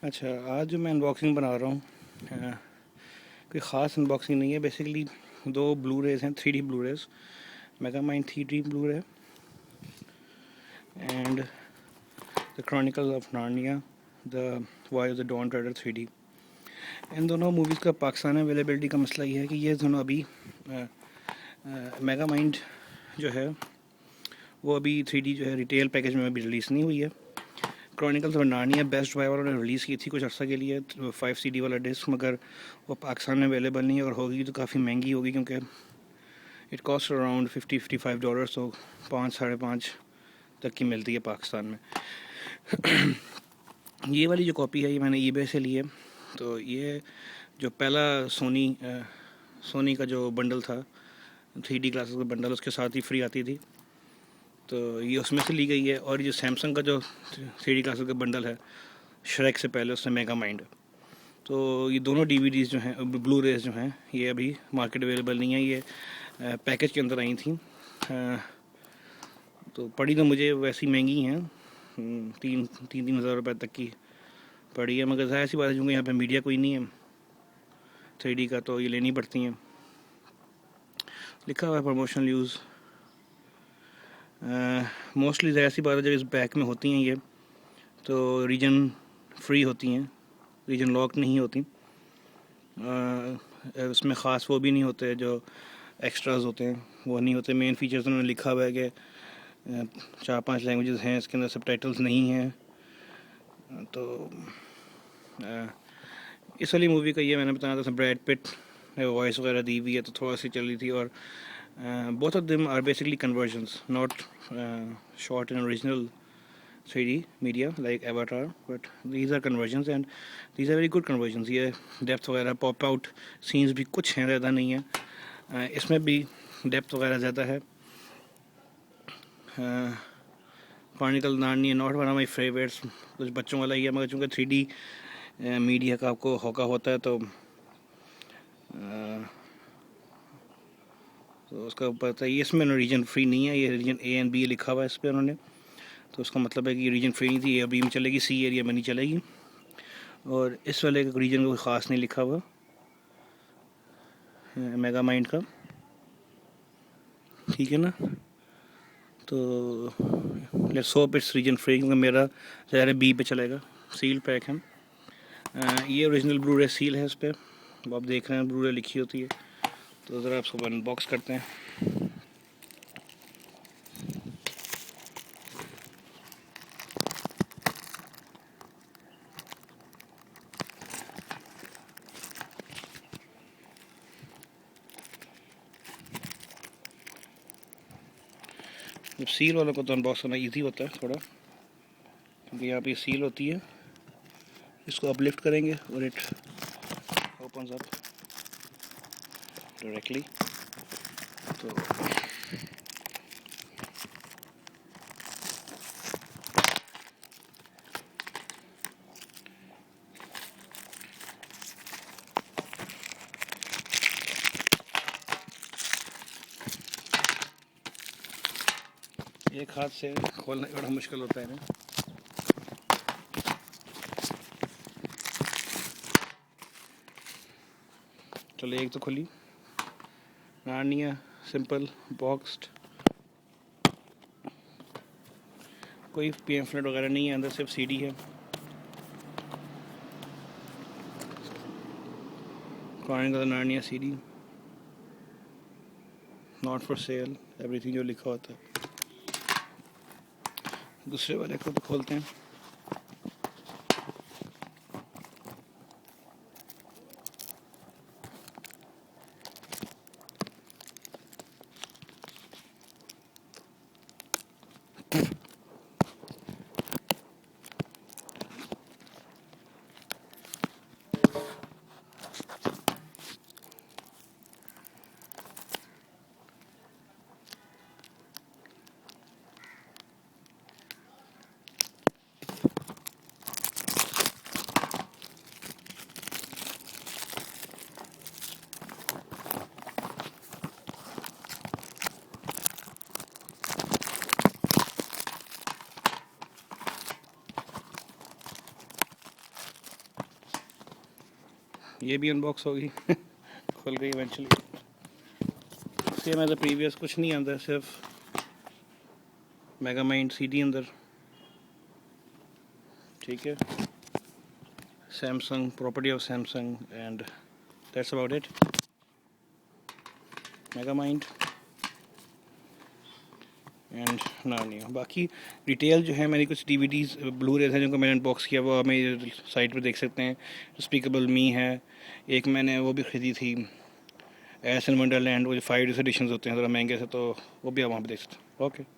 अच्छा, आज जो मैं अनबॉक्सिंग बना रहा हूँ कोई ख़ास अनबॉक्सिंग नहीं है। बेसिकली दो ब्लू रेज हैं, 3D blu rays, Megamind 3D blu ray and the chronicles of Narnia, the voyage of the dawn treader 3D। इन दोनों मूवीज़ का पाकिस्तान में अवेलेबिलिटी का मसला ये है कि ये दोनों अभी मेगामाइंड जो है वो अभी 3D जो है रिटेल पैकेज में अभी रिलीज़ नहीं हुई है। Chronicles of Narnia Best Buy वालों ने रिलीज़ की थी कुछ अर्सा के लिए 5 CD वाला डिस्क, मगर वो पाकिस्तान में अवेलेबल नहीं है और होगी तो काफ़ी महंगी होगी क्योंकि इट कॉस्ट अराउंड $50-55, तो 5-5.5 तक की मिलती है पाकिस्तान में। ये वाली जो कॉपी है ये मैंने ईबे से ली है। तो ये जो पहला सोनी का जो बंडल था 3D ग्लासेस का बंडल, उसके साथ ही फ्री आती थी, तो ये उसमें से ली गई है। और ये सैमसंग का जो 3D ग्लासेस का बंडल है श्रेक से पहले, उसमें मेगा माइंड। तो ये दोनों DVDs जो हैं, ब्लू रेज जो हैं, ये अभी मार्केट अवेलेबल नहीं है। ये पैकेज के अंदर आई थी। तो पड़ी तो मुझे वैसी महंगी हैं, 3,000 रुपये तक की पड़ी है, मगर ज़ाहिर सी बात है क्योंकि यहाँ पे मीडिया कोई नहीं है 3D का, तो ये लेनी पड़ती हैं। लिखा हुआ है प्रमोशनल यूज़। मोस्टली ज़ाहिर सी बात है जब इस बैक में होती हैं ये तो रीजन फ्री होती हैं, रीजन लॉक नहीं होती। उसमें ख़ास वो भी नहीं होते जो एक्स्ट्राज होते हैं, वो नहीं होते। मेन फीचर्स उन्होंने लिखा हुआ है कि 4-5 लैंग्वेजेस हैं, इसके अंदर सबटाइटल्स नहीं हैं। तो इस वाली मूवी का ये मैंने बताया था, ब्रैड पिट वॉइस वगैरह दी हुई है तो थोड़ा सी चल रही थी। और both of them are basically conversions, not shot in original 3D media like Avatar, but these are conversions and these are very good conversions. ये डेप्थ वगैरह पॉप आउट सीन्स भी कुछ हैं, ज़्यादा नहीं है। इसमें भी डेप्थ वगैरह ज़्यादा है। Chronicle Narnia not one of my favourites, कुछ बच्चों वाला ही है, मगर चूँकि 3D मीडिया का आपको होका होता है तो उसका पता है। इसमें रीजन फ्री नहीं है, ये रीजन A and B लिखा हुआ है इस पर उन्होंने, तो उसका मतलब है कि रीजन फ्री नहीं थी, ये अभी में चलेगी, C एरिया में नहीं चलेगी। और इस वाले का रीजन कोई ख़ास नहीं लिखा हुआ मेगा माइंड का, ठीक है ना। तो let's hope it's region free, क्योंकि मेरा ज़्यादा B पे चलेगा। सील पैक है। ये ओरिजिनल ब्लू रे सील है इस पर, आप देख रहे हैं ब्लू रे लिखी होती है। तो ज़रा आपको अनबॉक्स करते हैं। जब सील वालों को तो अनबॉक्स करना ईजी होता है थोड़ा, क्योंकि यहाँ पे सील होती है, इसको अपलिफ्ट करेंगे और इट ओपन्स अप डायरेक्टली। तो एक हाथ से खोलना बड़ा मुश्किल होता है ना। चलो एक तो खुली, नार्निया सिंपल बॉक्स्ड, कोई पैम्फलेट वगैरह नहीं है अंदर, सिर्फ CD है। Chronicle of Narnia CD, not for sale, everything जो लिखा होता है। दूसरे वाले को तो खोलते हैं। ये भी अनबॉक्स होगी खुल गई eventually. Same as a previous, कुछ नहीं अंदर, सिर्फ मेगामाइंड सीडी अंदर, ठीक है। Samsung, property of Samsung, and that's about it. Megamind and Narnia. बाकी डिटेल जो है, मेरी कुछ डीवीडीज ब्लू रेज हैं जिनको मैंने अनबॉक्स किया, वो हमें साइट पे देख सकते हैं। स्पीकेबल मी है एक, मैंने वो भी ख़रीदी थी, एस इन वंडरलैंड, वो जो 5 एडिशंस होते हैं ज़रा महंगे से, तो वो भी आप वहाँ पे देख सकते हैं। ओके।